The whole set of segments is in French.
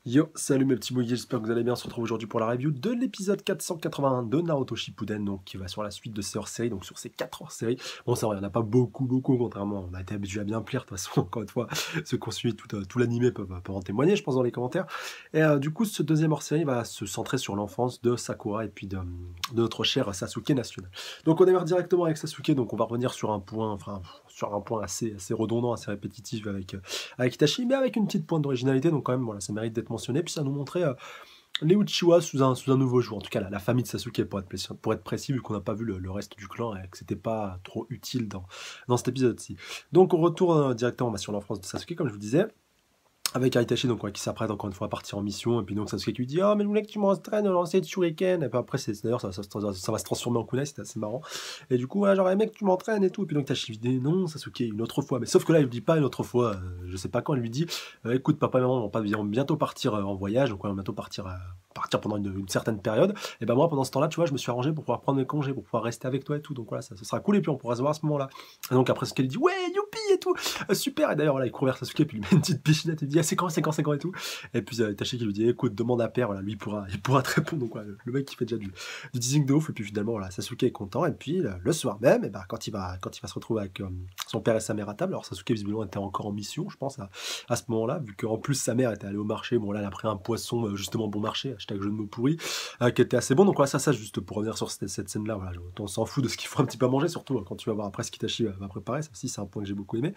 Yo, salut mes petits bouillies, j'espère que vous allez bien. On se retrouve aujourd'hui pour la review de l'épisode 481 de Naruto Shippuden, donc qui va sur la suite de ces hors-séries, donc sur ces 4 hors-séries. Bon, ça va, il n'y en a pas beaucoup, contrairement, on a été habitué à bien pire, de toute façon, encore une fois, ceux qui ont suivi tout l'animé peuvent en témoigner, je pense, dans les commentaires. Et du coup, ce deuxième hors-série va se centrer sur l'enfance de Sakura et puis de notre cher Sasuke national. Donc on démarre directement avec Sasuke, donc on va revenir sur un point, assez redondant, assez répétitif avec Itachi, mais avec une petite pointe d'originalité, donc quand même, voilà, ça mérite d'être mentionné, puis ça nous montrait les Uchiwa sous un nouveau jour, en tout cas la famille de Sasuke, pour être précis, vu qu'on n'a pas vu le reste du clan, et que c'était pas trop utile dans cet épisode-ci. Donc on retourne directement sur l'enfance de Sasuke, comme je vous disais, avec Itachi donc, qui s'apprête encore une fois à partir en mission, et puis donc Sasuke qui lui dit « Oh, mais je voulais que tu m'entraînes à lancer de shuriken », et puis après, d'ailleurs, ça va se transformer en kunai, c'était assez marrant, et du coup, ouais, j'aurais aimé que tu m'entraînes et tout, et puis donc Itachi lui dit « Non, Sasuke, une autre fois », mais sauf que là, il lui dit pas une autre fois, je sais pas quand, il lui dit « Écoute, papa et maman vont bientôt partir en voyage, donc on va bientôt partir pendant une certaine période, et ben moi pendant ce temps-là, tu vois, je me suis arrangé pour pouvoir prendre mes congés, pour pouvoir rester avec toi et tout, donc voilà, ça sera cool, et puis on pourra se voir à ce moment-là. » Et donc après, ce qu'elle dit « Ouais, youpi et tout, super », et d'ailleurs, voilà, il court vers Sasuke, puis il lui met une petite pichinette, il lui dit ah, c'est quand et tout, et puis Itachi qui lui dit écoute, demande à père, voilà, lui il pourra te répondre, donc voilà, le mec qui fait déjà du teasing de ouf, et puis finalement, voilà, Sasuke est content, et puis le soir même, et ben, quand il va se retrouver avec son père et sa mère à table, alors Sasuke visiblement était encore en mission, je pense, à ce moment-là, vu qu'en plus sa mère était allée au marché, bon là, elle a pris un poisson, justement bon marché, hashtag jeu de mots pourri, qui était assez bon, donc voilà, ça juste pour revenir sur cette scène-là, voilà, on s'en fout de ce qu'il faut un petit peu à manger, surtout quand tu vas voir après ce qu'Itachi va préparer, ça aussi c'est un point que j'ai beaucoup aimé,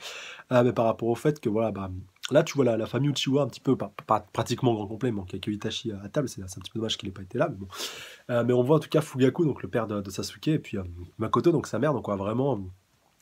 mais par rapport au fait que voilà, bah, là tu vois la famille Uchiwa un petit peu, pas pratiquement au grand complet, il manque avec Itachi à table, c'est un petit peu dommage qu'il n'ait pas été là, mais bon. Mais on voit en tout cas Fugaku, donc le père de Sasuke, et puis Makoto, donc sa mère, donc on va vraiment...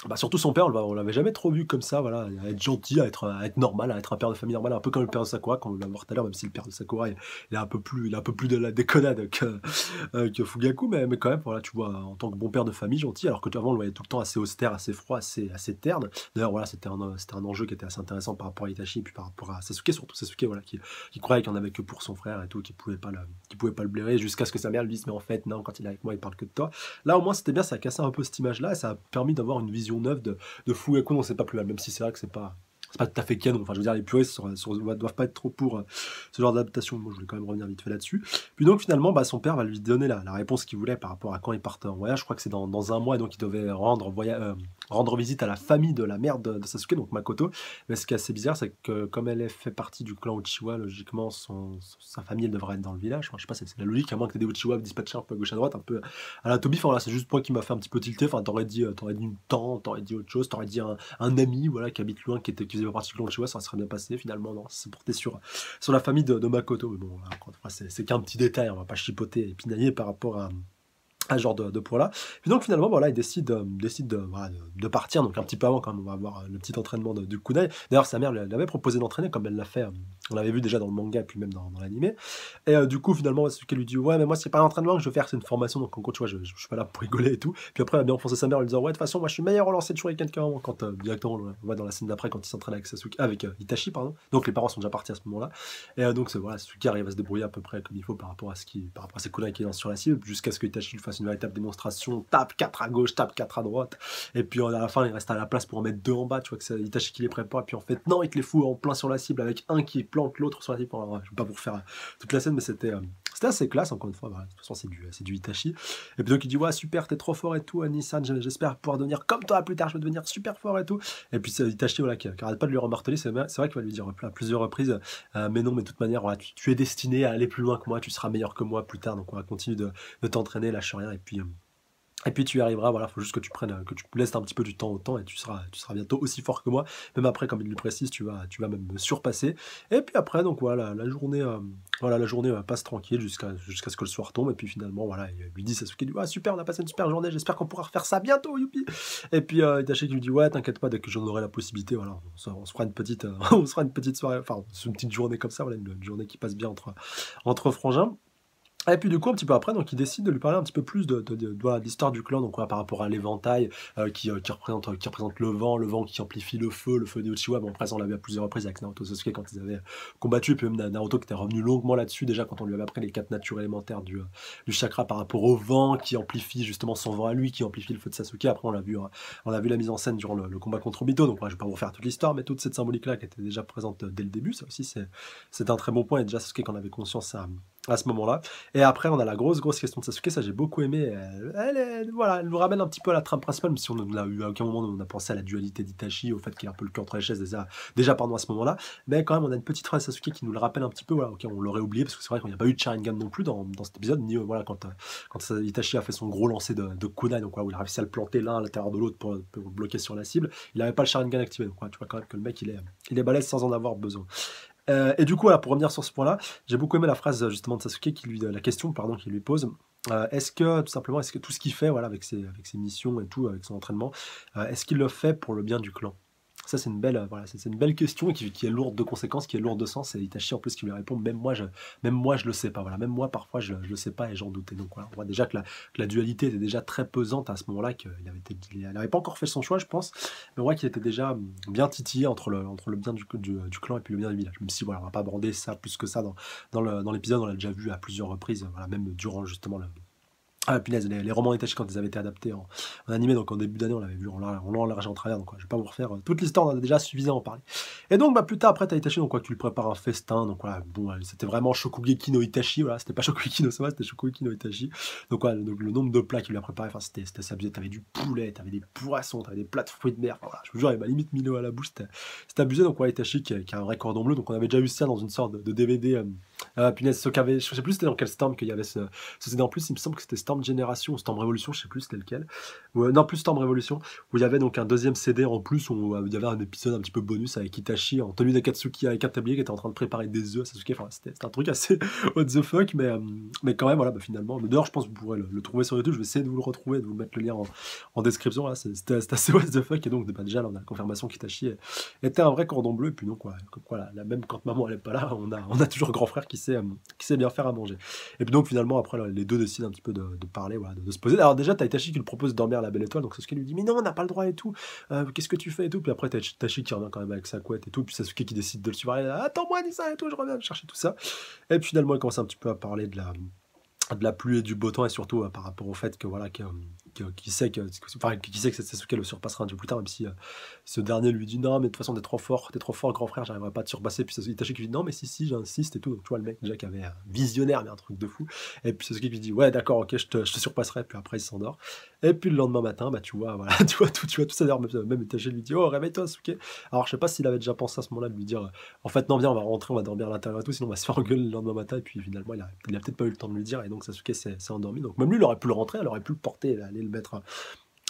Bah surtout son père, on l'avait jamais trop vu comme ça, voilà, à être gentil, à être normal, à être un père de famille normal, un peu comme le père de Sakura, comme on l'a vu tout à l'heure, même si le père de Sakura, il a un peu plus de la déconnade que Fugaku, mais quand même, voilà, tu vois, en tant que bon père de famille, gentil, alors que avant, on le voyait tout le temps assez austère, assez froid, assez terne. D'ailleurs, voilà, c'était un enjeu qui était assez intéressant par rapport à Itachi, et puis par rapport à Sasuke, surtout Sasuke, voilà, qui croyait qu'il n'y en avait que pour son frère et tout, qui pouvait pas le blairer, jusqu'à ce que sa mère lui dise, mais en fait, non, quand il est avec moi, il parle que de toi. Là, au moins, c'était bien, ça a cassé un peu cette image-là, et ça a permis d'avoir une vision neuve de Fugaku, non, c'est pas plus mal, même si c'est vrai que c'est pas tout à fait canon. Enfin, je veux dire, les puristes doivent pas être trop pour ce genre d'adaptation. Moi, je voulais quand même revenir vite fait là-dessus. Puis donc, finalement, bah, son père va lui donner la réponse qu'il voulait par rapport à quand il partent en voyage. Je crois que c'est dans un mois, et donc il devait rendre visite à la famille de la mère de Sasuke, donc Makoto. Mais ce qui est assez bizarre, c'est que comme elle fait partie du clan Uchiwa, logiquement, sa famille, elle devrait être dans le village. Enfin, je sais pas, c'est la logique, à moins que t'aies des Uchiwa dispatchés un peu à gauche à droite, un peu à la Toby. Enfin, voilà, c'est juste le point qui m'a fait un petit peu tilter. Enfin, t'aurais dit une tante, t'aurais dit autre chose, t'aurais dit un ami, voilà, qui habite loin, qui faisait partie du clan Uchiwa, ça serait bien passé. Finalement, non, c'est porté sur la famille de Makoto. Mais bon, voilà, encore une fois, c'est qu'un petit détail, on va pas chipoter et pinailler par rapport à ce genre de point-là. Puis donc finalement, voilà, il décide de partir, donc un petit peu avant quand même, on va avoir le petit entraînement du kunai. D'ailleurs, sa mère lui avait proposé d'entraîner, comme elle l'a fait, on l'avait vu déjà dans le manga, et puis même dans l'animé. Et du coup, finalement, Sasuke lui dit, ouais, mais moi, c'est pas un entraînement que je veux faire, c'est une formation, donc en gros, tu vois, je suis pas là pour rigoler et tout. Puis après, elle a bien enfoncé sa mère en lui disant, ouais, de toute façon, moi, je suis meilleur au lancer de shuriken qu'avant, quand directement, on voit dans la scène d'après, quand il s'entraîne avec Itachi, pardon. Donc les parents sont déjà partis à ce moment-là. Et donc, voilà, Sasuke arrive à se débrouiller à peu près comme il faut par rapport à ses kunai qui lancent sur la cible, jusqu'à ce que Itachi lui fasse une véritable démonstration, tape 4 à gauche, tape 4 à droite, et puis à la fin il reste à la place pour en mettre 2 en bas, tu vois que c'est Itachi qui les prépare, et puis en fait non, il te les fout en plein sur la cible, avec un qui plante l'autre sur la cible. Alors, je vais pas vous refaire toute la scène, mais c'était assez classe, encore une fois, voilà. De toute façon c'est du Itachi, et puis donc il dit ouais super, t'es trop fort et tout, Anissan, j'espère pouvoir devenir comme toi plus tard, je vais devenir super fort et tout, et puis c'est Itachi, voilà, qui arrête pas de lui remarteler, c'est vrai qu'il va lui dire à plusieurs reprises, mais non, mais de toute manière, voilà, tu es destiné à aller plus loin que moi, tu seras meilleur que moi plus tard, donc on va continuer de t'entraîner, lâche rien, et puis tu y arriveras, voilà, faut juste que tu laisses un petit peu du temps au temps, et tu seras bientôt aussi fort que moi, même après, comme il le précise, tu vas même me surpasser. Et puis après, donc voilà, la journée passe tranquille jusqu'à ce que le soir tombe, et puis finalement, voilà, il lui dit Sasuke, ah super, on a passé une super journée, j'espère qu'on pourra refaire ça bientôt, youpi. Et puis Itachi qui lui dit, ouais, t'inquiète pas, dès que j'en aurai la possibilité, voilà, on se fera une petite, on se fera une petite soirée, enfin, une petite journée comme ça, voilà, une journée qui passe bien entre frangins. Et puis du coup, un petit peu après, donc il décide de lui parler un petit peu plus voilà, de l'histoire du clan, donc voilà, par rapport à l'éventail qui représente le vent qui amplifie le feu de Uchiwa. Bon, après, ça, on l'a vu à plusieurs reprises avec Naruto Sasuke quand ils avaient combattu, et puis même Naruto qui était revenu longuement là-dessus, déjà quand on lui avait appris les 4 natures élémentaires du chakra par rapport au vent qui amplifie justement son vent à lui, qui amplifie le feu de Sasuke. Après, on a vu la mise en scène durant le combat contre Obito, donc ouais, je vais pas vous refaire toute l'histoire, mais toute cette symbolique-là qui était déjà présente dès le début, ça aussi, c'est un très bon point, et déjà Sasuke en avait conscience à ce moment-là. Et après, on a la grosse question de Sasuke, ça j'ai beaucoup aimé. Voilà, elle nous ramène un petit peu à la trame principale, même si on n'a eu à aucun moment on a pensé à la dualité d'Itachi, au fait qu'il a un peu le cul entre les chaises déjà pardon, à ce moment-là. Mais quand même, on a une petite phrase de Sasuke qui nous le rappelle un petit peu, voilà, ok, on l'aurait oublié, parce que c'est vrai qu'il n'y a pas eu de Sharingan non plus dans cet épisode, ni voilà, quand Itachi a fait son gros lancer de kunai, donc voilà, où il a réussi à le planter l'un à l'intérieur de l'autre pour bloquer sur la cible, il n'avait pas le Sharingan activé, donc voilà, tu vois quand même que le mec il est balèze sans en avoir besoin. Et du coup, voilà, pour revenir sur ce point-là, j'ai beaucoup aimé la phrase justement de Sasuke la question pardon qu'il lui pose. Est-ce que tout simplement, est-ce que tout ce qu'il fait, voilà, avec ses missions et tout, avec son entraînement, est-ce qu'il le fait pour le bien du clan? Ça, c'est une belle, voilà, c'est une belle question et qui est lourde de conséquences, qui est lourde de sens. Et Itachi en plus qui lui répond, même moi je le sais pas. Voilà, même moi parfois je le sais pas et j'en doutais. Donc voilà, on voit déjà que la dualité était déjà très pesante à ce moment-là, qu'il n'avait pas encore fait son choix, je pense, mais on voit qu'il était déjà bien titillé entre le bien du clan et puis le bien du village. Même si voilà, on va pas aborder ça plus que ça dans l'épisode, on l'a déjà vu à plusieurs reprises, voilà, même durant justement ah, punaise, les romans Itachi, quand ils avaient été adaptés en animé, donc en début d'année, on l'avait vu en long, en large et en travers, donc je vais pas vous refaire toute l'histoire, on en a déjà suffisamment parlé. Et donc, plus tard, après, t'as Itachi, donc tu lui prépares un festin, donc voilà, bon, c'était vraiment Shokugeki no Itachi, voilà, c'était pas Shokugeki no Soma, c'était Shokugeki no Itachi. Donc voilà, donc, le nombre de plats qu'il lui a préparé, enfin, c'était assez abusé, t'avais du poulet, t'avais des poissons, t'avais des plats de fruits de mer, enfin, voilà, je vous jure, il m'a limite mis l'eau à la bouche, c'était abusé, donc voilà, Itachi qui a un vrai cordon bleu, donc on avait déjà eu ça dans une sorte de DVD, punaise, je sais plus c'était dans quel Storm qu'il y avait c'était en plus, il me semble que c'était Storm Génération ou Storm Révolution, je sais plus c'était lequel. Non, plus Storm Révolution, où il y avait donc un deuxième CD en plus, où il y avait un épisode un petit peu bonus avec Itachi en tenue d'Akatsuki avec un tablier qui était en train de préparer des œufs à Sasuke. Enfin, c'était un truc assez what the fuck, mais quand même, voilà, finalement. Mais d'ailleurs, je pense que vous pourrez le trouver sur YouTube. Je vais essayer de vous le retrouver, de vous mettre le lien en description. Là, c'était assez what the fuck. Et donc, déjà, là, on a la confirmation qu'Itachi était un vrai cordon bleu. Et puis, donc, voilà, là, même quand maman elle est pas là, on a toujours grand frère qui sait bien faire à manger. Et puis donc finalement après là, les deux décident un petit peu de parler, voilà, de se poser. Alors déjà t'as Itachi qui lui propose de dormir à la belle étoile, donc Sasuke lui dit mais non on n'a pas le droit et tout, qu'est-ce que tu fais et tout, puis après t'as Itachi qui revient quand même avec sa couette et tout, puis Sasuke qui décide de le suivre, attends-moi dis ça et tout, je reviens chercher tout ça. Et puis finalement il commence un petit peu à parler de la pluie et du beau temps, et surtout par rapport au fait que voilà qui sait que Sasuke le surpassera un peu plus tard, même si ce dernier lui dit non mais de toute façon t'es trop fort grand frère, j'arriverai pas à te surpasser. Puis Itachi qui lui dit non mais si j'insiste et tout, donc tu vois le mec déjà qui avait un visionnaire mais un truc de fou. Et puis Sasuke qui lui dit ouais d'accord ok je te surpasserai, puis après il s'endort. Et puis le lendemain matin tu vois voilà tu vois tout ça d'ailleurs, même Itachi lui dit oh réveille-toi Sasuke. Alors je sais pas s'il avait déjà pensé à ce moment-là de lui dire en fait non viens on va rentrer, on va dormir à l'intérieur et tout, sinon on va se faire engueuler le lendemain matin. Et puis finalement il a peut-être pas eu le temps de lui dire, et donc Sasuke s'est endormi. Donc même lui il aurait pu le rentrer, il aurait pu le porter, aller le mettre à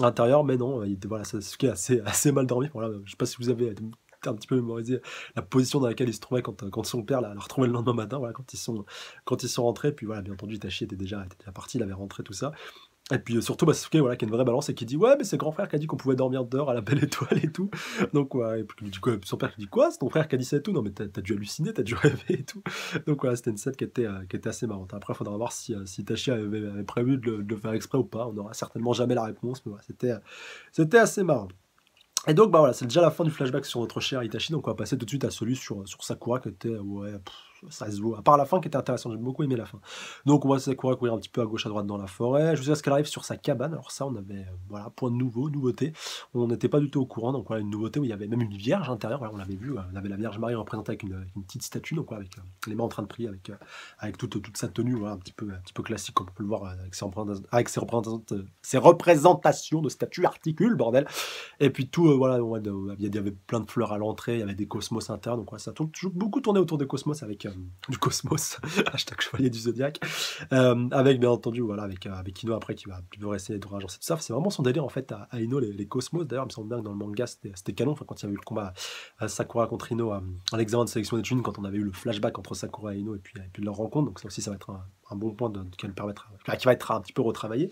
l'intérieur, mais non, voilà, Sasuke assez mal dormi. Voilà, je sais pas si vous avez un petit peu mémorisé la position dans laquelle il se trouvait quand son père l'a retrouvé le lendemain matin, voilà, quand ils sont rentrés. Puis voilà, bien entendu Itachi était déjà parti, il avait rentré tout ça. Et puis surtout Sasuke, voilà, qui a une vraie balance et qui dit ouais mais c'est grand frère qui a dit qu'on pouvait dormir dehors à la belle étoile et tout. Donc ouais, et puis du coup son père qui dit quoi, c'est ton frère qui a dit ça et tout, non mais t'as dû halluciner, t'as dû rêver et tout. Donc voilà, c'était une scène qui était assez marrante. Après il faudra voir si Itachi avait prévu de le faire exprès ou pas, on n'aura certainement jamais la réponse, mais voilà, c'était assez marrant. Et donc voilà, c'est déjà la fin du flashback sur notre cher Itachi, donc on va passer tout de suite à celui sur Sakura qui était, ouais, ça se voit. À part la fin qui était intéressante, j'ai beaucoup aimé la fin. Donc on voit Sakura courir un petit peu à gauche à droite dans la forêt, jusqu'à ce qu'elle arrive sur sa cabane. Alors ça, on avait, voilà, point de nouveauté. On n'était pas du tout au courant, donc voilà, une nouveauté où il y avait même une vierge intérieure, voilà, on l'avait vu, on avait la Vierge Marie représentée avec une petite statue, donc voilà, avec les mains en train de prier, avec toute sa tenue, voilà, un petit peu classique, comme on peut le voir avec ses représentations de statues articules, bordel. Et puis tout, voilà, il y avait plein de fleurs à l'entrée, il y avait des cosmos internes, donc ouais, ça tourne toujours beaucoup tourné autour des cosmos avec du cosmos, hashtag chevalier du zodiaque, avec bien entendu, voilà, avec Ino après qui va plus essayer de rageancer tout ça. C'est vraiment son délire en fait à Ino, les cosmos. D'ailleurs, il me semble bien que dans le manga c'était canon, enfin, quand il y avait eu le combat Sakura contre Ino à l'examen de sélection des thunes, quand on avait eu le flashback entre Sakura et Ino, et puis leur rencontre, donc ça aussi ça va être un bon point qui va être un petit peu retravaillé.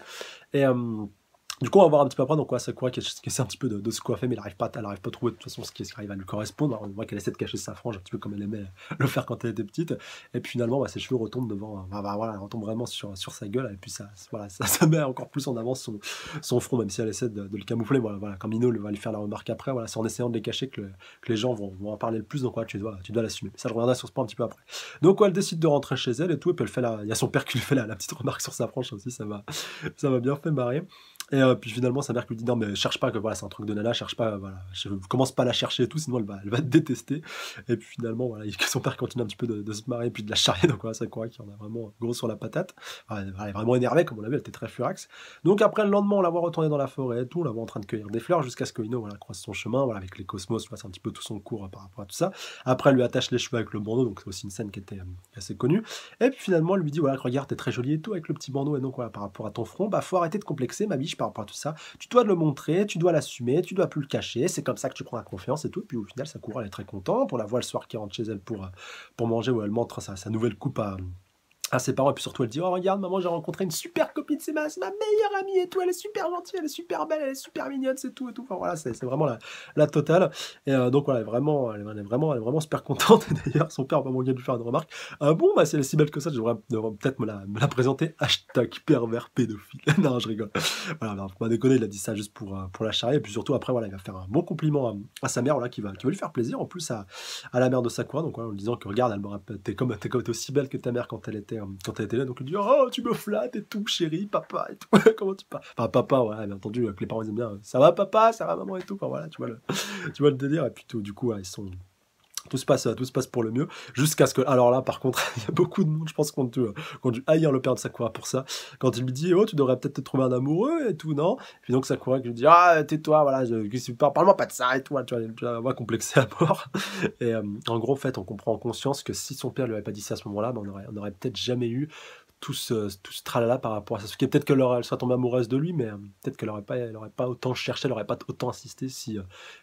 Et Du coup, on va voir un petit peu après, donc ouais, Sakura qui essaie un petit peu de se coiffer, mais elle arrive pas à trouver de toute façon ce qui arrive à lui correspondre. Alors, on voit qu'elle essaie de cacher sa frange, un petit peu comme elle aimait le faire quand elle était petite. Et puis finalement, bah, ses cheveux retombent devant, voilà, elle retombe vraiment sur sa gueule, et puis voilà, ça met encore plus en avant son front, même si elle essaie de le camoufler. Voilà, quand Mino va lui faire la remarque après, voilà, c'est en essayant de les cacher que les gens vont en parler le plus, donc voilà, tu dois l'assumer. Ça, je reviendrai sur ce point un petit peu après. Donc, ouais, elle décide de rentrer chez elle et tout, et puis il y a son père qui lui fait la petite remarque sur sa frange aussi, ça m'a bien fait marrer. Et puis finalement, sa mère lui dit non, mais cherche pas, que voilà, c'est un truc de nana, cherche pas, voilà, commence pas à la chercher et tout, sinon elle va te détester. Et puis finalement, voilà, son père continue un petit peu de se marrer et puis de la charrier, donc voilà, Sakura qui en a vraiment gros sur la patate. Elle est vraiment énervée, comme on l'a vu, elle était très furax. Donc après, le lendemain, on la voit retourner dans la forêt et tout, on la voit en train de cueillir des fleurs jusqu'à ce que Ino, voilà, croise son chemin, voilà, avec les cosmos, c'est un petit peu tout son cours par rapport à tout ça. Après, elle lui attache les cheveux avec le bandeau, donc c'est aussi une scène qui était assez connue. Et puis finalement, elle lui dit voilà, regarde, t'es très jolie et tout avec le petit bandeau, et donc voilà, par rapport à ton front, bah faut arrêter de complexer, ma biche, par rapport à tout ça. Tu dois le montrer, tu dois l'assumer, tu dois plus le cacher, c'est comme ça que tu prends la confiance et tout. Et puis au final, Sakura elle est très contente. On la voit le soir qui rentre chez elle pour manger, où elle montre sa nouvelle coupe à ses parents, et puis surtout elle dit oh regarde maman, j'ai rencontré une super copine, c'est ma meilleure amie et tout, elle est super gentille, elle est super belle, elle est super mignonne, c'est tout et tout. Enfin voilà, c'est vraiment la totale. Et donc voilà, elle est vraiment super contente. Et d'ailleurs son père va manquer de lui faire une remarque, ah bon bah si elle est si belle que ça, je devrais peut-être me la présenter, hashtag pervers pédophile. Non, je rigole. Voilà, non, faut pas déconner, il a dit ça juste pour la charrier. Et puis surtout après voilà, il va faire un bon compliment à sa mère, voilà, qui va lui faire plaisir en plus à la mère de Sakura, donc voilà, en lui disant que regarde, elle me rappelle, t'es aussi belle que ta mère quand elle était là, donc elle dit oh tu me flattes et tout, chérie, papa et tout. Comment tu parles, enfin papa, ouais, bien entendu, que les parents ils aiment bien, ça va papa, ça va maman et tout, enfin voilà, tu vois le délire. Et puis tout, du coup ouais, tout se passe pour le mieux, jusqu'à ce que, alors là par contre, il y a beaucoup de monde, je pense, qui ont dû haïr le père de Sakura pour ça, quand il lui dit oh tu devrais peut-être te trouver un amoureux et tout, non. Et puis donc Sakura qui lui dit ah tais-toi, voilà, parle-moi pas de ça et tout, tu la vois complexer à mort. Et en gros, en fait, on comprend en conscience que si son père lui avait pas dit ça à ce moment-là, ben, on aurait peut-être jamais eu tout ce tralala par rapport à Sasuke. Peut-être elle serait tombée amoureuse de lui, mais peut-être qu'elle aurait pas autant cherché, elle aurait pas autant insisté si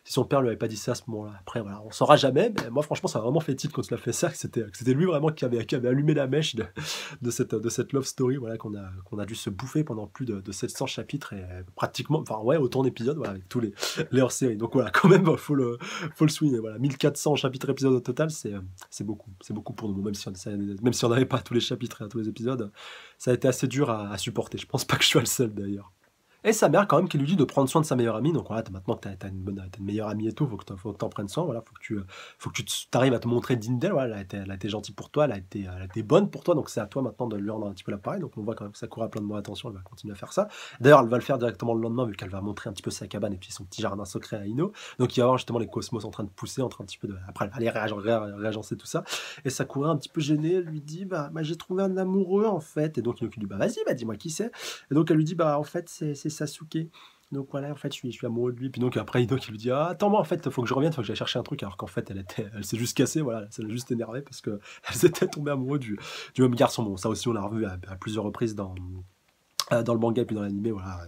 son père lui avait pas dit ça à ce moment-là. Après, voilà, on saura jamais, mais moi, franchement, ça m'a vraiment fait tilt quand il a fait ça, que c'était lui vraiment qui avait allumé la mèche de cette love story, voilà, qu'on a dû se bouffer pendant plus de 700 chapitres et pratiquement, enfin, ouais, autant d'épisodes, voilà, avec tous les hors-séries. Donc voilà, quand même, faut le souligner, voilà, 1400 chapitres épisodes au total, c'est beaucoup pour nous, même si on n'avait pas tous les chapitres et tous les épisodes, ça a été assez dur à supporter. Je pense pas que je sois le seul d'ailleurs. Et sa mère, quand même, qui lui dit de prendre soin de sa meilleure amie. Donc voilà, maintenant que t'as une meilleure amie et tout, faut que t'en prennes soin. Voilà, faut que tu t'arrives à te montrer digne d'elle. Voilà, elle a été gentille pour toi, elle a été bonne pour toi. Donc c'est à toi maintenant de lui rendre un petit peu l'appareil. Donc on voit quand même que Sakura a plein de bonne attention, elle va continuer à faire ça. D'ailleurs, elle va le faire directement le lendemain, vu qu'elle va montrer un petit peu sa cabane et puis son petit jardin secret à Ino. Donc il va y avoir justement les cosmos en train de pousser, en train un petit peu de. Après, elle va aller réagencer tout ça. Et Sakura, un petit peu gênée, elle lui dit bah j'ai trouvé un amoureux en fait. Et donc Ino qui lui dit bah vas-y, bah dis-moi qui c'est. Et donc elle lui dit bah en fait c'est Sasuke. Donc voilà, en fait, je suis amoureux de lui. Puis donc après, Ino qui lui dit ah, attends, moi, en fait, faut que je revienne, faut que j'aille chercher un truc. Alors qu'en fait, elle s'est juste cassée, voilà, ça l'a juste énervée parce que elle s'était tombée amoureux du même garçon. Bon, ça aussi, on l'a revu à plusieurs reprises dans le manga et puis dans l'animé, voilà,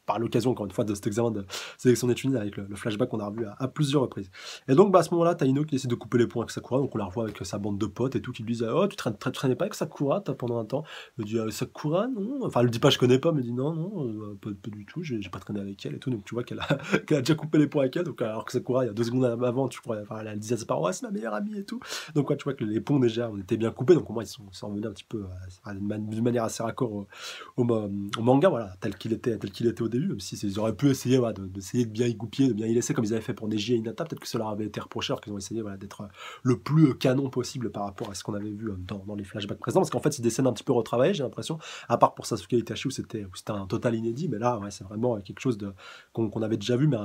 par l'occasion, encore une fois, de cet examen de sélection d'études avec le flashback qu'on a revu à plusieurs reprises. Et donc, bah, à ce moment-là, t'as Ino qui essaie de couper les ponts avec Sakura, donc on la revoit avec sa bande de potes et tout, qui lui disent oh, tu traînais pas avec Sakura pendant un temps. Elle dit Sakura, non. Enfin, elle le dit pas, je connais pas, mais elle dit non, pas du tout, j'ai pas traîné avec elle et tout. Donc, tu vois qu'elle a déjà coupé les ponts avec elle, donc, alors que Sakura, il y a 2 secondes avant, tu crois, enfin, elle disait à ses parents, ouais, c'est ma meilleure amie et tout. Donc, ouais, tu vois que les ponts déjà, on était bien coupés, donc au moins, ils sont revenus un petit peu d'une manière assez raccord au manga, voilà, tel qu'il était au début, même si ils auraient pu essayer voilà, d'essayer de bien y goupiller, de bien y laisser, comme ils avaient fait pour Neji et Hinata. Peut-être que ça leur avait été reproché, alors qu'ils ont essayé voilà, d'être le plus canon possible par rapport à ce qu'on avait vu dans les flashbacks précédents, parce qu'en fait, c'est des scènes un petit peu retravaillées, j'ai l'impression, à part pour Sasuke Itachi, où c'était un total inédit, mais là, ouais, c'est vraiment quelque chose qu'on avait déjà vu, mais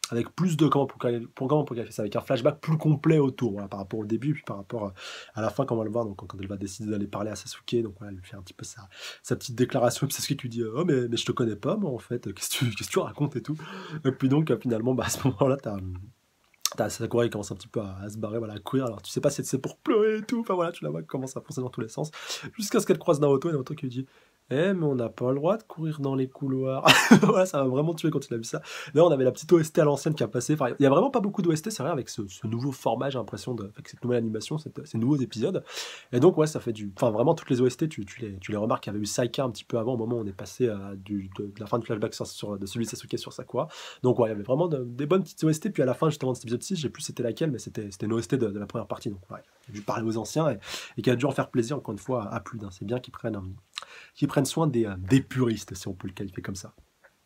avec plus de comment pour qualifier ça, avec un flashback plus complet autour, voilà, par rapport au début, puis par rapport à la fin, quand on va le voir, donc quand elle va décider d'aller parler à Sasuke, donc voilà, elle lui fait un petit peu sa petite déclaration, puis Sasuke lui dit oh mais je te connais pas moi en fait, qu'est-ce que tu racontes et tout. Et puis donc finalement bah, à ce moment-là t'as Sakura qui commence un petit peu à se barrer, voilà, à courir, alors tu sais pas si c'est pour pleurer et tout, enfin voilà, tu la vois qui commence à foncer dans tous les sens, jusqu'à ce qu'elle croise Naruto, et Naruto qui lui dit Eh, mais on n'a pas le droit de courir dans les couloirs. Voilà, ça m'a vraiment tué quand il a vu ça. Là, on avait la petite OST à l'ancienne qui a passé. Enfin, il y a vraiment pas beaucoup d'OST, c'est vrai, avec ce nouveau format, j'ai l'impression, avec cette nouvelle animation, ces nouveaux épisodes. Et donc, ouais, ça fait du. Enfin, vraiment, toutes les OST, tu les remarques. Il y avait eu Saika un petit peu avant, au moment où on est passé de la fin du flashback de celui de Sasuke sur Sakura. Donc, ouais, il y avait vraiment des bonnes petites OST. Puis à la fin, justement, de cet épisode 6, je sais plus c'était laquelle, mais c'était une OST de la première partie. Donc, ouais, j'ai dû parler aux anciens et qui a dû en faire plaisir, encore une fois, à plus d'un. C'est bien qu'ils prennent soin des puristes, si on peut le qualifier comme ça.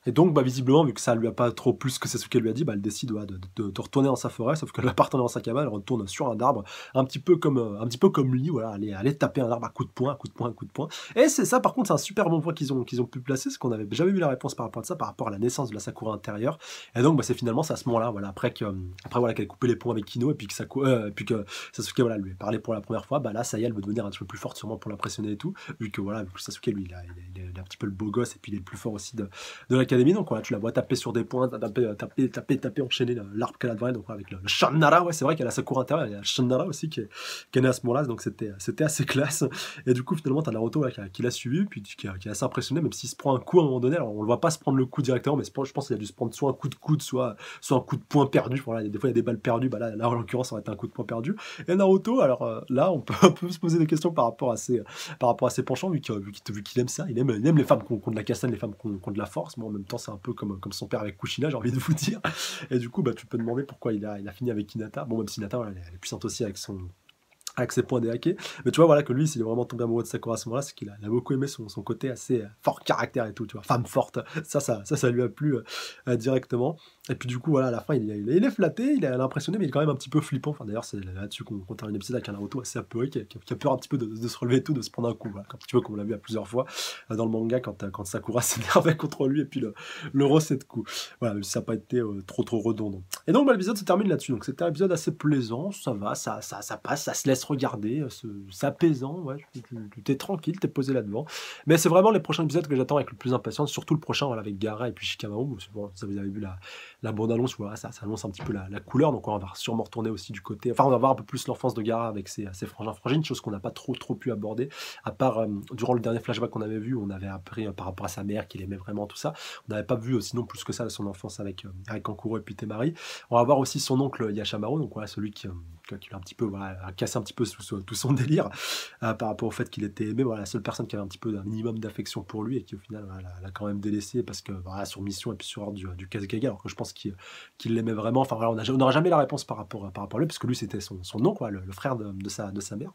Et donc, bah, visiblement, vu que ça lui a pas trop plu ce que Sasuke lui a dit, bah, elle décide de retourner dans sa forêt, sauf qu'elle va pas retourner dans sa cabane, elle retourne sur un arbre, un petit peu comme lui, voilà, aller taper un arbre à coup de poing, à coup de poing, à coup de poing. Et c'est ça, par contre, c'est un super bon point qu'ils ont pu placer, c'est qu'on avait jamais vu la réponse par rapport à ça, par rapport à la naissance de la Sakura intérieure. Et donc, bah, c'est finalement c'est à ce moment-là, voilà, après voilà, qu'elle a coupé les ponts avec Kino, et puis puis que Sasuke, voilà, lui a parlé pour la première fois, bah là, ça y est, elle veut devenir un petit peu plus forte, sûrement pour l'impressionner et tout, vu que Sasuke, lui, il a un petit peu le beau gosse, et puis il est le plus fort aussi de l'académie. Donc voilà, tu la vois taper sur des points, taper, enchaîner l'arbre qu'elle a devant elle. Donc avec le Shannara, ouais, c'est vrai qu'elle a sa cour intérieure, il y a le Shannara aussi qui est né à ce moment-là, donc c'était assez classe. Et du coup, finalement, t'as Naruto ouais, qui l'a suivi, puis qui est assez impressionné, même s'il se prend un coup à un moment donné. Alors on le voit pas se prendre le coup directement, mais je pense qu'il a dû se prendre soit un coup de coude, soit un coup de poing perdu. Voilà, des fois, il y a des balles perdues, bah là en l'occurrence, ça aurait été un coup de poing perdu. Et Naruto, alors là, on peut se poser des questions par rapport à ses penchants, vu qu'il aime ça, il aime les femmes qui ont de la castagne, les femmes qui ont de la force, mais en même temps, c'est un peu comme son père avec Kushina, j'ai envie de vous dire. Et du coup, bah, tu peux te demander pourquoi il a fini avec Hinata. Bon, même si Hinata, voilà, elle est puissante aussi avec ses points déhaqués. Mais tu vois, voilà, que lui, s'il est vraiment tombé amoureux de Sakura à ce moment-là, c'est qu'il a beaucoup aimé son côté assez fort caractère et tout, tu vois, femme forte. Ça lui a plu directement. Et puis du coup, voilà, à la fin, il est flatté, il a l'impressionné, mais il est quand même un petit peu flippant. Enfin, d'ailleurs, c'est là-dessus qu'on termine l'épisode avec un Naruto assez apeuré, qui a peur un petit peu de se relever et tout, de se prendre un coup. Voilà, un petit peu comme on l'a vu à plusieurs fois dans le manga, quand Sakura s'énervait contre lui, et puis le rosset de coup. Voilà, ça n'a pas été trop redondant. Et donc, bah, l'épisode se termine là-dessus. Donc, c'était un épisode assez plaisant, ça va, ça passe, ça se laisse regarder, c'est apaisant, ouais, t'es tranquille, t'es posé là-devant. Mais c'est vraiment les prochains épisodes que j'attends avec le plus impatience, surtout le prochain, voilà, avec Gaara et puis Shikamaru. Bon, vous avez vu la bande-annonce, voilà, ça annonce un petit peu la couleur, donc on va sûrement retourner aussi du côté. Enfin, on va voir un peu plus l'enfance de Gaara avec ses frangins-frangines, chose qu'on n'a pas trop pu aborder, à part durant le dernier flashback qu'on avait vu, on avait appris par rapport à sa mère qu'il aimait vraiment tout ça. On n'avait pas vu sinon plus que ça de son enfance avec Kankuro et puis Temari. On va voir aussi son oncle Yashamaru, donc voilà, celui qui l'a un petit peu, voilà, a cassé un petit peu tout son délire par rapport au fait qu'il était aimé. Voilà, la seule personne qui avait un petit peu d'un minimum d'affection pour lui et qui au final voilà, l'a quand même délaissé parce que voilà, sur mission et puis sur ordre du Kazekage, alors que je pense qu'il l'aimait vraiment. Enfin voilà, on n'aura jamais la réponse par rapport à lui, parce que lui c'était son oncle, quoi, le frère de sa mère.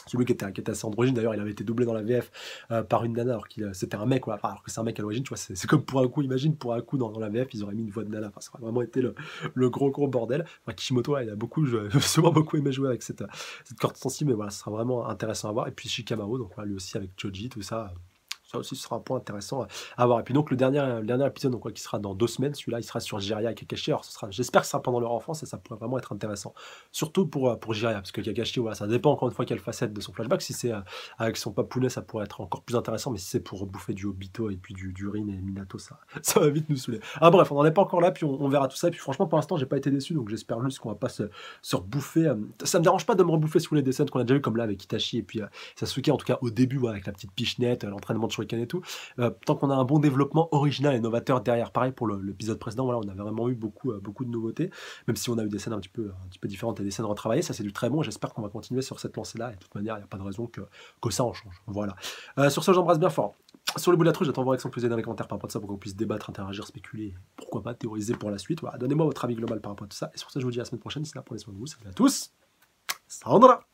Celui qui était assez androgyne, d'ailleurs, il avait été doublé dans la VF par une nana, alors que c'était un mec, voilà, alors que c'est un mec à l'origine, tu vois, c'est comme pour un coup, imagine, pour un coup, dans la VF, ils auraient mis une voix de nana, enfin, ça aurait vraiment été le gros bordel. Enfin, Kishimoto, il a sûrement beaucoup aimé jouer avec cette corde sensible, mais voilà, ce sera vraiment intéressant à voir. Et puis Shikamaru, donc voilà, lui aussi avec Choji, tout ça. Ça aussi, ce sera un point intéressant à voir. Et puis donc le dernier épisode, donc, quoi, qui sera dans 2 semaines, celui-là, il sera sur Jiraiya et Kakashi. Alors j'espère que ce sera pendant leur enfance et ça pourrait vraiment être intéressant. Surtout pour Jiraiya, parce que Kakashi, voilà, ça dépend encore une fois quelle facette de son flashback. Si c'est avec son papounet, ça pourrait être encore plus intéressant, mais si c'est pour bouffer du Obito et puis du Rin et Minato, ça va vite nous saouler. Ah bref, on n'en est pas encore là, puis on verra tout ça. Et puis franchement, pour l'instant, j'ai pas été déçu, donc j'espère juste qu'on va pas se rebouffer. Ça me dérange pas de me rebouffer sous les dessins qu'on a déjà vu, comme là avec Itachi et puis Sasuke, en tout cas au début, voilà, avec la petite pichenette, l'entraînement de Shuriken et tout. Tant qu'on a un bon développement original et novateur derrière. Pareil pour l'épisode précédent, voilà, on a vraiment eu beaucoup de nouveautés, même si on a eu des scènes un petit peu différentes et des scènes retravaillées, ça c'est du très bon. J'espère qu'on va continuer sur cette lancée-là, et de toute manière, il n'y a pas de raison que ça en change. Voilà. Sur ce, j'embrasse bien fort. Sur le bout de la truc, j'attends vos réactions plus dans les commentaires par rapport à ça pour qu'on puisse débattre, interagir, spéculer, pourquoi pas théoriser pour la suite. Voilà, donnez-moi votre avis global par rapport à tout ça. Et sur ça, je vous dis à la semaine prochaine. D'ici là, prenez soin de vous. Salut à tous. Sandra.